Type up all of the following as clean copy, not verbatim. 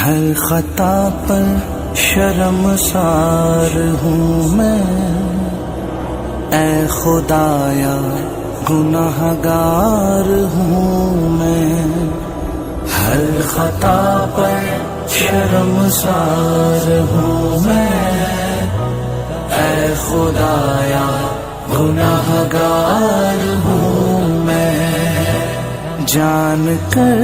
ہر خطا پر شرمسار ہوں میں، اے خدایا گنہگار ہوں میں، ہر خطا پر شرمسار ہوں میں، اے خدایا گنہگار ہوں میں، جان کر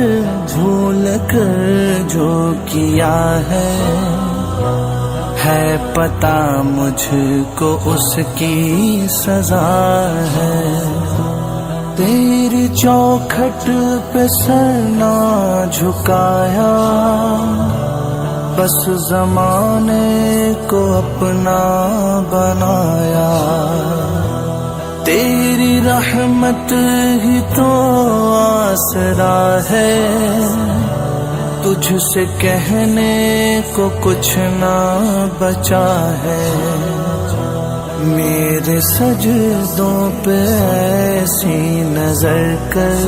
بھول کر جو کیا ہے پتہ مجھ کو اس کی سزا ہے، تیری چوکھٹ پہ سر نہ جھکایا، بس زمانے کو اپنا بنایا، تیری رحمت ہی تو آسرا ہے، تجھ سے کہنے کو کچھ نہ بچا ہے، میرے سجدوں پہ ایسی نظر کر،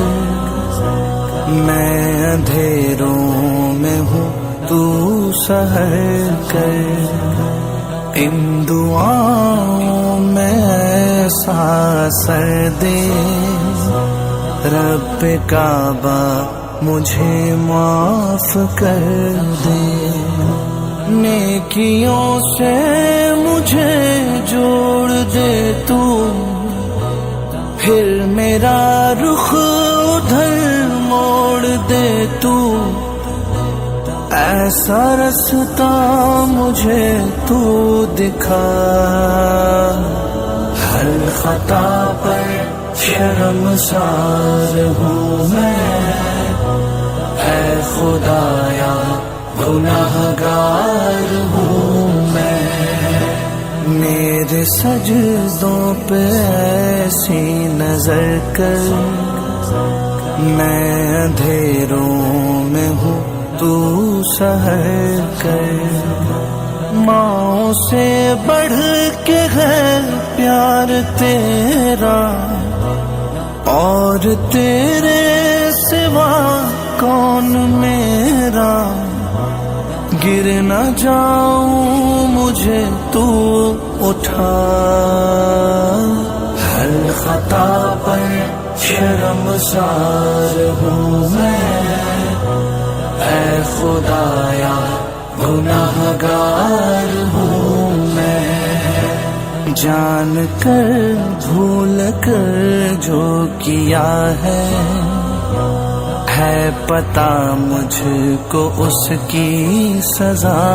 میں اندھیروں میں ہوں تو سحر کر، ان دعاؤں میں ایسا اثر دے، رب کعبہ مجھے معاف کر دے، نیکیوں سے مجھے جوڑ دے تو، پھر میرا رخ ادھر موڑ دے تو، ایسا رستہ مجھے تو دکھا، ہر خطا پر شرمسار ہوں میں، اے خدایا گنہگار ہوں میں، میرے سجدوں پہ ایسی نظر کر، میں اندھیروں میں ہوں تو سحر کر، ماں سے بڑھ کے ہے پیار تیرا، اور تیرے سوا کون میرا، گر نہ جاؤں مجھے تو اٹھا، ہر خطا پر شرمسار ہوں میں، اے خدایا گنہگار ہوں میں، جان کر بھول کر جو کیا ہے پتہ مجھ کو اس کی سزا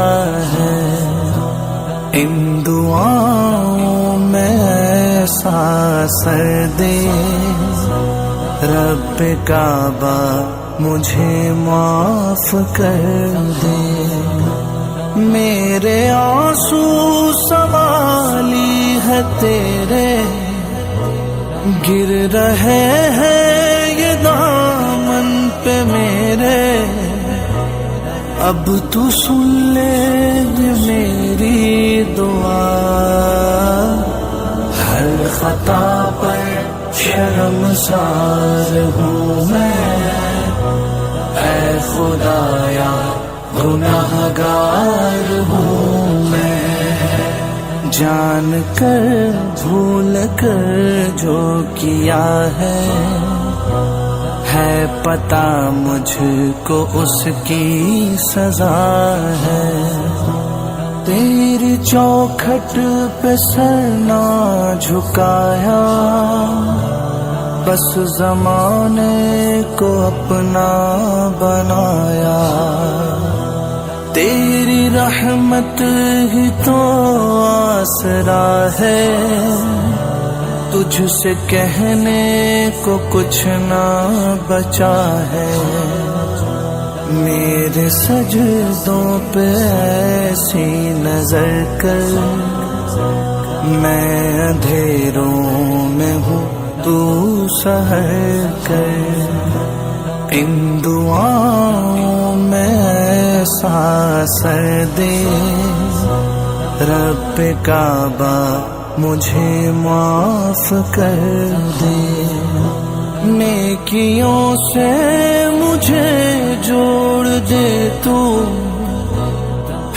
ہے، ان دعاؤں میں ایسا اثر دے، رب کعبہ مجھے معاف کر دے، میرے آنسو سوالی ہے تیرے، گر رہے ہیں یہ دامن پہ میرے، اب تو سن لے میری دعا، ہر خطا پر شرمسار ہوں میں، اے خدایا گنہگار ہوں میں، جان کر بھول کر جو کیا ہے پتہ مجھ کو اس کی سزا ہے، تیری چوکھٹ پہ سر نہ جھکایا، بس زمانے کو اپنا بنایا، تیری رحمت ہی تو آسرا ہے، تجھ سے کہنے کو کچھ نہ بچا ہے، میرے سجدوں پہ ایسی نظر کر، میں اندھیروں میں ہوں تو سحر کر، ان دعاؤں میں ایسا اثر دے، رب کعبہ مجھے معاف کر دے، نیکیوں سے مجھے جوڑ دے تو،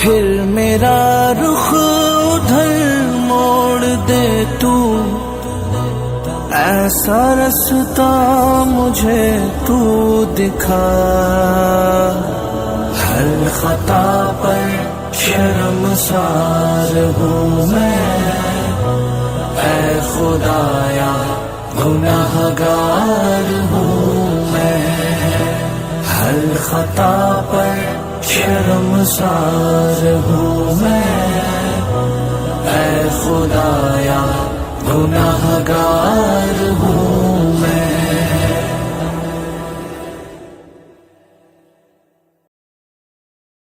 پھر میرا رخ ادھر موڑ دے تو، ایسا رستہ مجھے تو دکھا، ہر خطا پر شرمسار ہوں میں، اے خدایا گناہگار ہوں میں، ہر خطا پر شرمسار ہوں میں، اے خدایا گناہگار ہوں